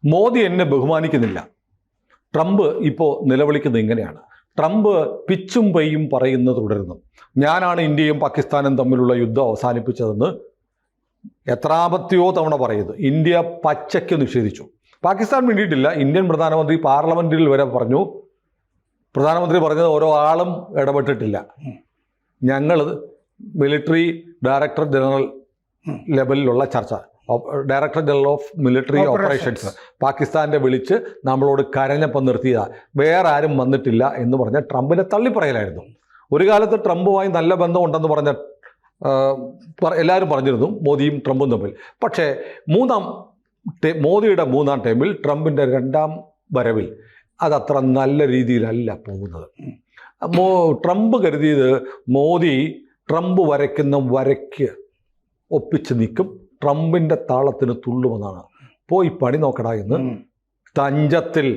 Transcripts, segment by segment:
മോദി എന്നെ ബഹുമാനിക്കുന്നില്ല. ട്രംപ് ഇപ്പോൾ നിലവിളിക്കുന്നത് ഇങ്ങനെയാണ്. ട്രംപ് പിച്ചും പെയ്യും പറയുന്നത് തുടരുന്നു. ഞാനാണ് ഇന്ത്യയും പാകിസ്ഥാനും തമ്മിലുള്ള യുദ്ധം അവസാനിപ്പിച്ചതെന്ന് എത്രാമത്തെയോ തവണ പറയുന്നു. ഇന്ത്യ പച്ചയ്ക്ക് നിഷേധിച്ചു. പാകിസ്ഥാൻ വേണ്ടിയിട്ടില്ല, ഇന്ത്യൻ പ്രധാനമന്ത്രി പാർലമെൻറ്റിൽ വരെ പറഞ്ഞു. പ്രധാനമന്ത്രി പറഞ്ഞത് ഓരോ ആളും ഇടപെട്ടിട്ടില്ല. ഞങ്ങൾ മിലിറ്ററി ഡയറക്ടർ ജനറൽ ലെവലിലുള്ള ചർച്ച, director general of military operations പാകിസ്ഥാൻ്റെ വിളിച്ച് നമ്മളോട് കരഞ്ഞപ്പം നിർത്തിയതാണ്, വേറെ ആരും വന്നിട്ടില്ല എന്ന് പറഞ്ഞ ട്രംപിനെ തള്ളിപ്പറയലായിരുന്നു. ഒരു കാലത്ത് ട്രംപുമായി നല്ല ബന്ധമുണ്ടെന്ന് പറഞ്ഞ എല്ലാവരും പറഞ്ഞിരുന്നു, മോദിയും ട്രംപും തമ്മിൽ. പക്ഷേ മോദിയുടെ മൂന്നാം ടൈമിൽ ട്രംപിൻ്റെ രണ്ടാം വരവിൽ അതത്ര നല്ല രീതിയിലല്ല പോകുന്നത്. ട്രംപ് കരുതിയത് മോദി ട്രംപ് വരയ്ക്കുന്ന വരയ്ക്ക് ഒപ്പിച്ച് നിൽക്കും, ട്രംപിൻ്റെ താളത്തിന് തുള്ളുമെന്നാണ്. പോയി പണി നോക്കടാ എന്ന് തഞ്ചത്തിൽ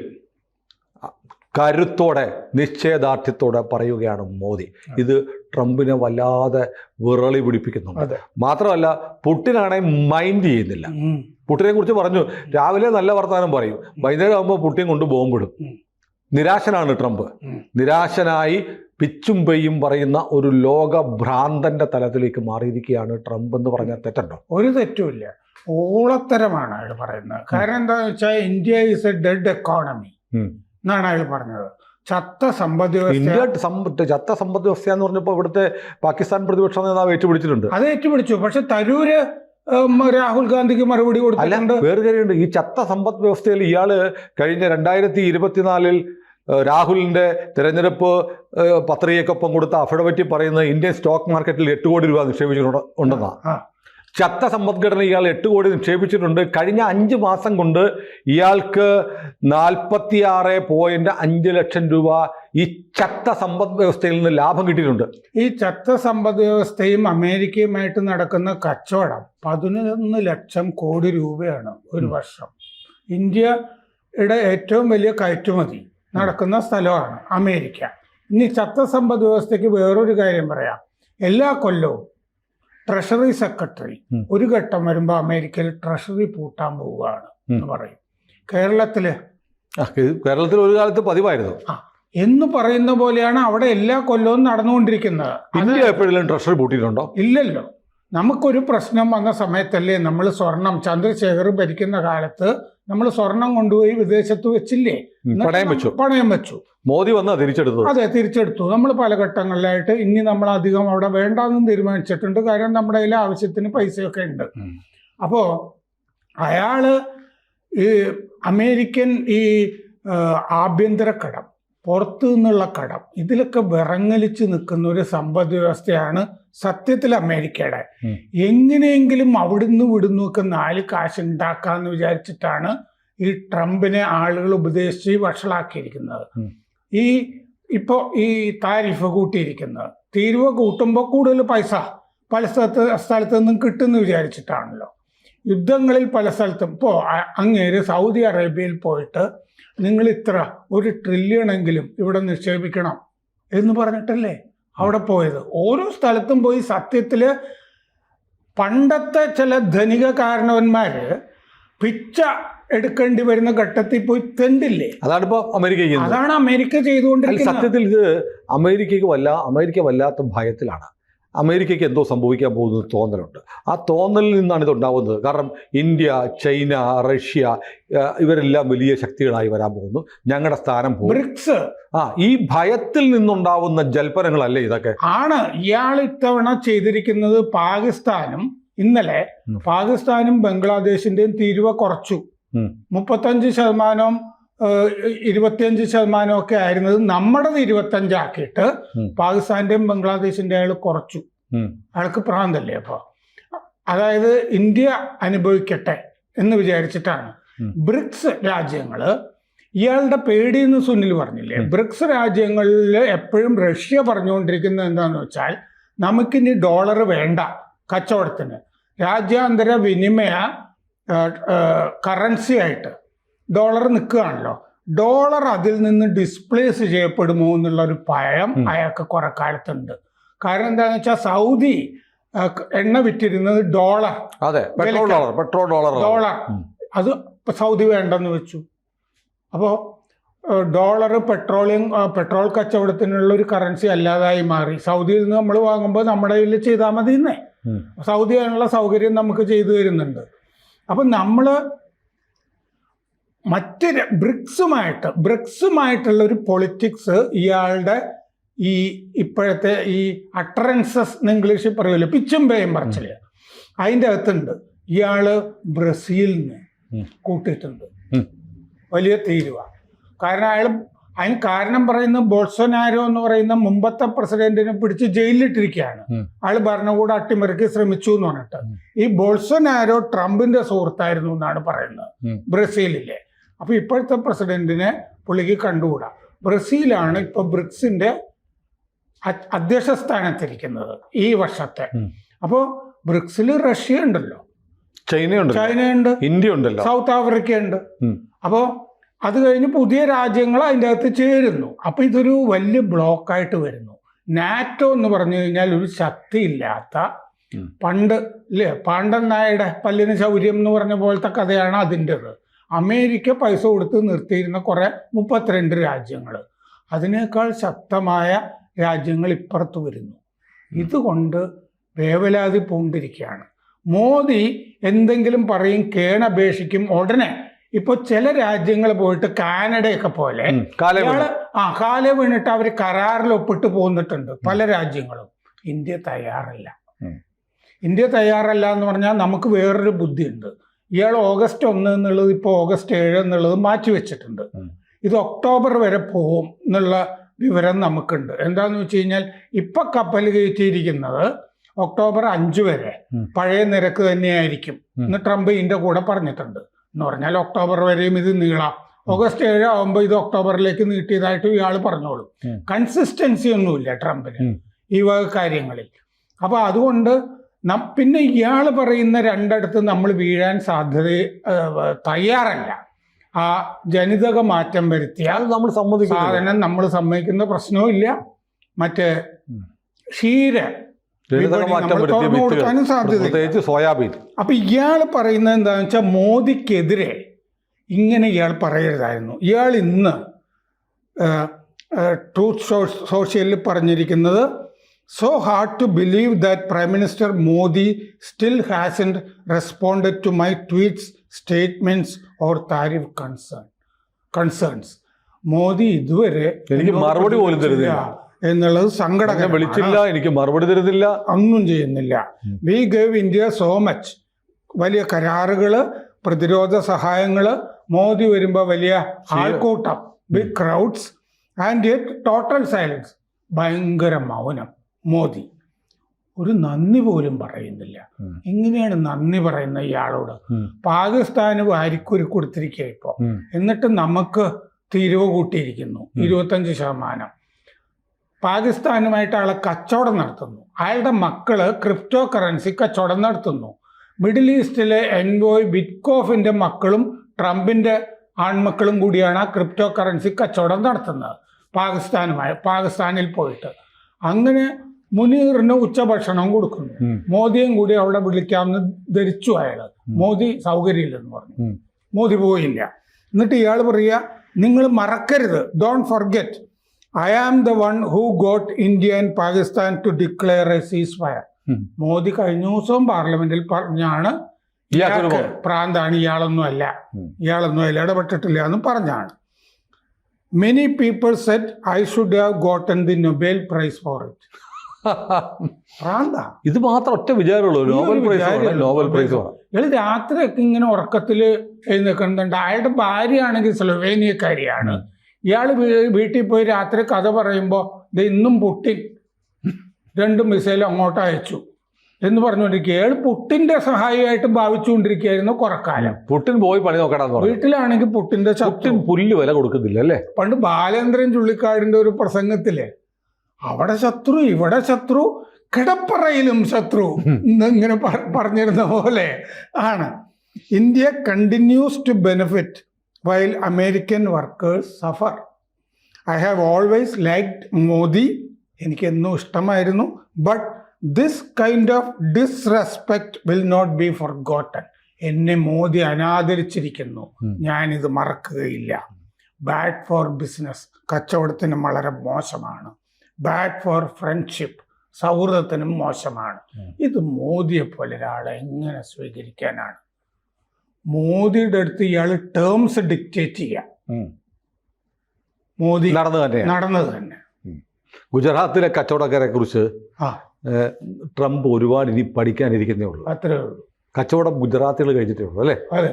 കരുത്തോടെ നിശ്ചയദാർഢ്യത്തോടെ പറയുകയാണ് മോദി. ഇത് ട്രംപിനെ വല്ലാതെ വിറളി പിടിപ്പിക്കുന്നുണ്ട്. മാത്രമല്ല പുടിനാണെങ്കിൽ മൈൻഡ് ചെയ്യുന്നില്ല. പുടിനെ കുറിച്ച് പറഞ്ഞു, രാവിലെ നല്ല വർത്തമാനം പറയും, വൈകുന്നേരം ആകുമ്പോൾ പുടിൻ കൊണ്ട് ബോംബിടും. നിരാശനാണ് ട്രംപ്. നിരാശനായി പിച്ചും പെയ്യും പറയുന്ന ഒരു ലോകഭ്രാന്തന്റെ തലത്തിലേക്ക് മാറിയിരിക്കുകയാണ് ട്രംപ് എന്ന് പറഞ്ഞാൽ തെറ്റുണ്ടോ? ഒരു തെറ്റുമില്ല, ഊളത്തരമാണ് അയാൾ പറയുന്നത്. കാരണം എന്താണെന്ന് വെച്ചാൽ India is A dead economy എന്നാണ് അയാൾ പറഞ്ഞത്. ചത്ത സമ്പദ് വ്യവസ്ഥ. ചത്ത സമ്പദ് വ്യവസ്ഥ എന്ന് പറഞ്ഞപ്പോൾ ഇവിടുത്തെ പാകിസ്ഥാൻ പ്രതിപക്ഷ നേതാവ് ഏറ്റുപിടിച്ചിട്ടുണ്ട്. അത് ഏറ്റുപിടിച്ചു. പക്ഷെ തരൂര് രാഹുൽ ഗാന്ധിക്ക് മറുപടി കൊടുത്തിട്ടുണ്ട്. വേറെ കാര്യമുണ്ട്. ഈ ചത്ത സമ്പദ് വ്യവസ്ഥയിൽ ഇയാള് കഴിഞ്ഞ 2024 രാഹുലിന്റെ തെരഞ്ഞെടുപ്പ് പത്രികയ്ക്കൊപ്പം കൊടുത്ത അഫിഡവിറ്റ് പറയുന്നത് ഇന്ത്യൻ സ്റ്റോക്ക് മാർക്കറ്റിൽ 8 കോടി രൂപ നിക്ഷേപിച്ചിട്ടുണ്ടെന്നാണ്. ചത്ത സമ്പദ്ഘടന ഇയാൾ 8 കോടി നിക്ഷേപിച്ചിട്ടുണ്ട്. കഴിഞ്ഞ 5 മാസം കൊണ്ട് ഇയാൾക്ക് 46.5 ലക്ഷം രൂപ ഈ ചത്ത സമ്പദ് വ്യവസ്ഥയിൽ നിന്ന് ലാഭം കിട്ടിയിട്ടുണ്ട്. ഈ ചത്ത സമ്പദ് വ്യവസ്ഥയും അമേരിക്കയുമായിട്ട് നടക്കുന്ന കച്ചവടം 11 ലക്ഷം കോടി രൂപയാണ് ഒരു വർഷം. ഇന്ത്യയുടെ ഏറ്റവും വലിയ കയറ്റുമതി നടക്കുന്ന സ്ഥലമാണ് അമേരിക്ക. ഇനി ചത്ത സമ്പദ് വ്യവസ്ഥയ്ക്ക് വേറൊരു കാര്യം പറയാം. എല്ലാ കൊല്ലവും ട്രഷറി സെക്രട്ടറി ഒരു ഘട്ടം വരുമ്പോൾ അമേരിക്കയിൽ ട്രഷറി പൂട്ടാൻ പോവുകയാണ് എന്ന് പറയും. കേരളത്തില് ഒരു കാലത്ത് പതിവായിരുന്നു എന്ന് പറയുന്ന പോലെയാണ് അവിടെ എല്ലാ കൊല്ലവും നടന്നുകൊണ്ടിരിക്കുന്നത്. ഇന്ത്യ എപ്പോഴെങ്കിലും ട്രഷറി പൂട്ടിയിട്ടുണ്ടോ? ഇല്ലല്ലോ. നമുക്കൊരു പ്രശ്നം വന്ന സമയത്തല്ലേ നമ്മൾ സ്വർണം, ചന്ദ്രശേഖർ ഭരിക്കുന്ന കാലത്ത് നമ്മൾ സ്വർണം കൊണ്ടുപോയി വിദേശത്ത് വെച്ചില്ലേ, പണയം വെച്ചു. മോദി വന്ന് തിരിച്ചെടുത്തു. അതെ, തിരിച്ചെടുത്തു. നമ്മൾ പല ഘട്ടങ്ങളിലായിട്ട് ഇനി നമ്മൾ അധികം അവിടെ വേണ്ടാന്നും തീരുമാനിച്ചിട്ടുണ്ട്. കാര്യം നമ്മുടെ കയ്യിൽ ആവശ്യത്തിന് പൈസയൊക്കെ ഉണ്ട്. അപ്പോൾ അയാള് ഈ അമേരിക്കൻ ഈ ആഭ്യന്തര കടം, പുറത്തു നിന്നുള്ള കടം, ഇതിലൊക്കെ വിറങ്ങലിച്ച് നിൽക്കുന്ന ഒരു സമ്പദ് വ്യവസ്ഥയാണ് സത്യത്തിൽ അമേരിക്കയുടെ. എങ്ങനെയെങ്കിലും അവിടുന്ന് വിടുന്നൊക്കെ 4 കാശ് ഉണ്ടാക്കാന്ന് വിചാരിച്ചിട്ടാണ് ഈ ട്രംപിനെ ആളുകൾ ഉപദേശിച്ച് വഷളാക്കിയിരിക്കുന്നത്. ഇപ്പോൾ ഈ താരിഫ് കൂട്ടിയിരിക്കുന്നത്, തീരുവ കൂട്ടുമ്പോൾ കൂടുതൽ പൈസ പല സ്ഥലത്തു നിന്നും കിട്ടുമെന്ന് വിചാരിച്ചിട്ടാണല്ലോ. യുദ്ധങ്ങളിൽ പല സ്ഥലത്തും ഇപ്പോൾ അങ്ങേര് സൗദി അറേബ്യയിൽ പോയിട്ട് നിങ്ങൾ ഇത്ര 1 ട്രില്യണെങ്കിലും ഇവിടെ നിക്ഷേപിക്കണം എന്ന് പറഞ്ഞിട്ടല്ലേ അവിടെ പോയത്. ഓരോ സ്ഥലത്തും പോയി സത്യത്തിൽ പണ്ടത്തെ ചില ധനിക കാരണവന്മാര് പിച്ച എടുക്കേണ്ടി വരുന്ന ഘട്ടത്തിൽ പോയി തെണ്ടില്ലേ. അതാണ് അമേരിക്ക ചെയ്തുകൊണ്ടിരിക്കുന്നത്. സത്യത്തിൽ ഇത് അമേരിക്ക വല്ലാത്ത ഭയത്തിലാണ്. അമേരിക്കയ്ക്ക് എന്തോ സംഭവിക്കാൻ പോകുന്നത് തോന്നലുണ്ട്. ആ തോന്നലിൽ നിന്നാണ് ഇതുണ്ടാവുന്നത്. കാരണം ഇന്ത്യ, ചൈന, റഷ്യ ഇവരെല്ലാം വലിയ ശക്തികളായി വരാൻ പോകുന്നു. ഞങ്ങളുടെ സ്ഥാനം പോകും. ബ്രിക്സ് ഈ ഭയത്തിൽ നിന്നുണ്ടാവുന്ന ജൽപ്പനങ്ങളല്ലേ ഇതൊക്കെ? ആണ് ഇയാൾ ഇത്തവണ ചെയ്തിരിക്കുന്നത്. ഇന്നലെ പാകിസ്ഥാനും ബംഗ്ലാദേശിന്റെയും തീരുവ കുറച്ചു. 35%, 25% ഒക്കെ ആയിരുന്നത് നമ്മുടേത് 25 ആക്കിയിട്ട് പാകിസ്ഥാന്റെയും ബംഗ്ലാദേശിന്റെ അയാൾ കുറച്ചു. അയാൾക്ക് പ്രാന്തല്ലേ? അപ്പൊ അതായത് ഇന്ത്യ അനുഭവിക്കട്ടെ എന്ന് വിചാരിച്ചിട്ടാണ്. ബ്രിക്സ് രാജ്യങ്ങള് ഇയാളുടെ പേടിയെന്ന് സുനിൽ പറഞ്ഞില്ലേ. ബ്രിക്സ് രാജ്യങ്ങളിൽ എപ്പോഴും റഷ്യ പറഞ്ഞുകൊണ്ടിരിക്കുന്നത് എന്താന്ന് വെച്ചാൽ നമുക്കിനി ഡോളർ വേണ്ട കച്ചവടത്തിന്, രാജ്യാന്തര വിനിമയ കറൻസി ആയിട്ട് ഡോളർ നിൽക്കുകയാണല്ലോ. ഡോളർ അതിൽ നിന്ന് ഡിസ്പ്ലേസ് ചെയ്യപ്പെടുമോ എന്നുള്ള ഒരു ഭയം അയാൾക്ക് കുറെ കാലത്തുണ്ട്. കാരണം എന്താണെന്ന് വെച്ചാൽ സൗദി എണ്ണ വിറ്റിരുന്നത് ഡോളർ, പെട്രോൾ ഡോളർ. അത് ഇപ്പം സൗദി വേണ്ടെന്ന് വെച്ചു. അപ്പോൾ ഡോളർ പെട്രോൾ കച്ചവടത്തിനുള്ള ഒരു കറൻസി അല്ലാതായി മാറി. സൗദിയിൽ നിന്ന് നമ്മൾ വാങ്ങുമ്പോൾ നമ്മുടെ കയ്യിൽ ചെയ്താൽ മതി എന്നേ. സൗദി അതിനുള്ള സൗകര്യം നമുക്ക് ചെയ്തു തരുന്നുണ്ട്. അപ്പം നമ്മൾ മറ്റ് ബ്രിക്സുമായിട്ടുള്ള ഒരു പൊളിറ്റിക്സ് ഇയാളുടെ ഈ ഇപ്പോഴത്തെ ഈ അട്ടറൻസസ് എന്ന് ഇംഗ്ലീഷിൽ പറയുമല്ലോ, പിച്ചും പേയും പറച്ചില്, അതിൻ്റെ അകത്തുണ്ട്. ഇയാള് ബ്രസീലിന് കൂട്ടിയിട്ടുണ്ട്. വലിയ തീരുവ. കാരണം അതിന് കാരണം പറയുന്നത് ബോൾസൊനാരോ എന്ന് പറയുന്ന മുമ്പത്തെ പ്രസിഡന്റിനെ പിടിച്ച് ജയിലിലിട്ടിരിക്കുകയാണ്. അയാൾ ഭരണകൂടം അട്ടിമറിക്ക് ശ്രമിച്ചു എന്ന് പറഞ്ഞിട്ട്. ഈ ബോൾസൊനാരോ ട്രംപിന്റെ സുഹൃത്തായിരുന്നു എന്നാണ് പറയുന്നത് ബ്രസീലിലെ. അപ്പൊ ഇപ്പോഴത്തെ പ്രസിഡന്റിനെ പുള്ളിക്ക് കണ്ടുകൂടാ. ബ്രസീലാണ് ഇപ്പൊ ബ്രിക്സിന്റെ അധ്യക്ഷ സ്ഥാനത്തിരിക്കുന്നത് ഈ വർഷത്തെ. അപ്പോൾ ബ്രിക്സിൽ റഷ്യ ഉണ്ടല്ലോ, ചൈനയുണ്ട്, ഇന്ത്യ ഉണ്ടല്ലോ, സൗത്ത് ആഫ്രിക്ക ഉണ്ട്. അപ്പോൾ അത് കഴിഞ്ഞ് പുതിയ രാജ്യങ്ങൾ അതിൻ്റെ അകത്ത് ചേരുന്നു. അപ്പോൾ ഇതൊരു വലിയ ബ്ലോക്കായിട്ട് വരുന്നു. നാറ്റോ എന്ന് പറഞ്ഞു കഴിഞ്ഞാൽ ഒരു ശക്തിയില്ലാത്ത, പണ്ട് ഇല്ലേ പാണ്ഡൻ നായരുടെ പല്ലിന് ശൗര്യം എന്ന് പറഞ്ഞ പോലത്തെ കഥയാണ് അതിൻ്റെത്. അമേരിക്ക പൈസ കൊടുത്ത് നിർത്തിയിരുന്ന കുറേ 32 രാജ്യങ്ങൾ, അതിനേക്കാൾ ശക്തമായ രാജ്യങ്ങൾ ഇപ്പുറത്ത് വരുന്നു. ഇതുകൊണ്ട് വേവലാതി പൂണ്ടിരിക്കുകയാണ്. മോദി എന്തെങ്കിലും പറയും, കേണപേക്ഷിക്കും, ഉടനെ ഇപ്പൊ ചില രാജ്യങ്ങൾ പോയിട്ട് കാനഡയൊക്കെ പോലെ കാല വീണിട്ട് അവർ കരാറിൽ ഒപ്പിട്ട് പോന്നിട്ടുണ്ട് പല രാജ്യങ്ങളും. ഇന്ത്യ തയ്യാറല്ല. ഇന്ത്യ തയ്യാറല്ല എന്ന് പറഞ്ഞാൽ നമുക്ക് വേറൊരു ബുദ്ധിയുണ്ട്. ഇയാൾ ഓഗസ്റ്റ് 1 എന്നുള്ളത് ഇപ്പോൾ ഓഗസ്റ്റ് 7 എന്നുള്ളത് മാറ്റിവെച്ചിട്ടുണ്ട്. ഇത് ഒക്ടോബർ വരെ പോകും എന്നുള്ള വിവരം നമുക്കുണ്ട്. എന്താന്ന് വെച്ച് കഴിഞ്ഞാൽ ഇപ്പൊ കപ്പൽ കയറ്റിയിരിക്കുന്നത് ഒക്ടോബർ 5 വരെ പഴയ നിരക്ക് തന്നെയായിരിക്കും എന്ന് ട്രംപ് ഇതിന്റെ കൂടെ പറഞ്ഞിട്ടുണ്ട്. എന്ന് പറഞ്ഞാൽ ഒക്ടോബർ വരെയും ഇത് നീളാം. ഓഗസ്റ്റ് 7 ആകുമ്പോൾ ഇത് ഒക്ടോബറിലേക്ക് നീട്ടിയതായിട്ട് ഇയാൾ പറഞ്ഞോളും. കൺസിസ്റ്റൻസി ഒന്നുമില്ല ട്രംപിന് ഈ വക കാര്യങ്ങളിൽ. അപ്പൊ അതുകൊണ്ട് പിന്നെ ഇയാൾ പറയുന്ന രണ്ടിടത്ത് നമ്മൾ വീഴാൻ തയ്യാറല്ല. ആ ജനിതക മാറ്റം വരുത്തിയാൽ സാധനം നമ്മൾ സമ്മതിക്കുന്ന പ്രശ്നവും ഇല്ല. മറ്റേ ക്ഷീര തുറന്നു കൊടുക്കാനും സാധ്യത. അപ്പൊ ഇയാൾ പറയുന്നത് എന്താണെന്ന് വെച്ചാൽ മോദിക്കെതിരെ ഇങ്ങനെ ഇയാൾ പറയരുതായിരുന്നു. ഇയാൾ ഇന്ന് ട്രൂത്ത് സോഷ്യലിൽ പറഞ്ഞിരിക്കുന്നത്, so hard to believe that Prime Minister Modi still hasn't responded to my tweets, statements or tariff concerns. Modi ഇതുവരെ എനിക്ക് മറുപടി പോലും തരുന്നില്ല എന്നുള്ളത് സങ്കടം. വിളിച്ചില്ല, എനിക്ക് മറുപടി തരുന്നില്ല, ഒന്നും ചെയ്യുന്നില്ല. We gave India so much. വലിയ കരാറുകള്, പ്രതിരോധ സഹായങ്ങള്, മോദി വരുമ്പോ വലിയ ആൾക്കൂട്ടം, big crowds, and yet total silence. ഭയങ്കര മൗനം. മോദി ഒരു നന്ദി പോലും പറയുന്നില്ല. എങ്ങനെയാണ് നന്ദി പറയുന്ന ഇയാളോട്? പാകിസ്ഥാന് വാരിക്കുരി കൊടുത്തിരിക്കുക ഇപ്പോ, എന്നിട്ട് നമുക്ക് തീരുവ കൂട്ടിയിരിക്കുന്നു 25%. പാകിസ്ഥാനുമായിട്ട് അയാളെ കച്ചവടം നടത്തുന്നു. അയാളുടെ മക്കള് ക്രിപ്റ്റോ കറൻസി കച്ചവടം നടത്തുന്നു. മിഡിൽ ഈസ്റ്റിലെ എൻവോയ് ബിറ്റ്കോഫിന്റെ മക്കളും ട്രംപിന്റെ ആൺമക്കളും കൂടിയാണ് ആ ക്രിപ്റ്റോ കറൻസി കച്ചവടം നടത്തുന്നത് പാകിസ്ഥാനിൽ പോയിട്ട്. അങ്ങനെ മുനീറിന് ഉച്ചഭക്ഷണം കൊടുക്കുന്നു. മോദിയും കൂടി അവിടെ വിളിക്കാമെന്ന് ധരിച്ചു അയാള്. മോദി സൗകര്യമില്ലെന്ന് പറഞ്ഞു. മോദി പോയില്ല. എന്നിട്ട് ഇയാൾ പറയുക, നിങ്ങൾ മറക്കരുത്, don't forget, I am the one who got India and Pakistan to declare a ceasefire. Modi കഴിഞ്ഞ ദിവസവും പാർലമെന്റിൽ പറഞ്ഞാണ് പ്രാന്താണ്, ഇയാളൊന്നും അല്ല ഇടപെട്ടിട്ടില്ല എന്ന് പറഞ്ഞാണ്. Many people said I should have gotten the Nobel Prize for it. പ്രാന്താ. ഇത് മാത്രം ഒറ്റ വിചാരമുള്ളൂ, നോബൽ പ്രൈസ്. ഇയാൾ രാത്രിയൊക്കെ ഇങ്ങനെ ഉറക്കത്തിൽ എഴുന്നേക്കുന്നുണ്ട്. അയാളുടെ ഭാര്യയാണെങ്കിൽ സ്ലൊവേനിയക്കാരിയാണ്. ഇയാൾ വീട്ടിൽ പോയി രാത്രി കഥ പറയുമ്പോൾ ഇന്നും പുട്ടിൻ 2 മിസൈൽ അങ്ങോട്ട് അയച്ചു എന്ന് പറഞ്ഞുകൊണ്ടിരിക്കുക. ഇയാൾ പുട്ടിന്റെ സഹായിയായിട്ട് ഭാവിച്ചുകൊണ്ടിരിക്കുകയായിരുന്നു കുറക്കാലം. പുട്ടിൻ പോയി പണി നോക്കണം. വീട്ടിലാണെങ്കിൽ പുട്ടിന്റെ പുല്ല് വില കൊടുക്കുന്നില്ല അല്ലേ? പണ്ട് ബാലേന്ദ്രൻ ചുള്ളിക്കാടിന്റെ ഒരു പ്രസംഗത്തില് അവിടെ ശത്രു ഇവിടെ ശത്രു കിടപ്പറയിലും ശത്രു എന്നിങ്ങനെ പറഞ്ഞിരുന്ന പോലെ ആണ്. India continues to benefit while American workers suffer. I have always liked Modi. എനിക്ക് എന്നും ഇഷ്ടമായിരുന്നു. But this kind of disrespect will not be forgotten. എന്നെ മോദി അനാദരിച്ചിരിക്കുന്നു, ഞാനിത് മറക്കുകയില്ല. ബാഡ് ഫോർ ബിസിനസ്, കച്ചവടത്തിനും വളരെ മോശമാണ്. ബാഡ് ഫോർ ഫ്രണ്ട്ഷിപ്പ്, സൗഹൃദത്തിനും മോശമാണ്. ഇത് മോദിയെ പോലെ ഒരാളെ എങ്ങനെ സ്വീകരിക്കാനാണ്? മോദിയുടെ അടുത്ത് ഇയാൾ ടേംസ് ഡിക്റ്റേറ്റ് ചെയ്യാം. മോദി നടന്നത് തന്നെ. ഗുജറാത്തിലെ കച്ചവടക്കാരെ കുറിച്ച് ട്രംപ് ഒരുപാട് ഇനി പഠിക്കാനിരിക്കുന്നേ ഉള്ളൂ. അത്രേ ഉള്ളൂ. കച്ചവടം ഗുജറാത്തികൾ കഴിഞ്ഞിട്ടേ ഉള്ളൂ അല്ലേ? അതെ.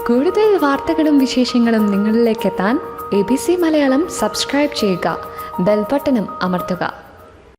കൂടുതൽ വാർത്തകളും വിശേഷങ്ങളും നിങ്ങളിലേക്ക് എത്താൻ ABC മലയാളം സബ്സ്ക്രൈബ് ചെയ്യുക, ബെൽബട്ടനും അമർത്തുക.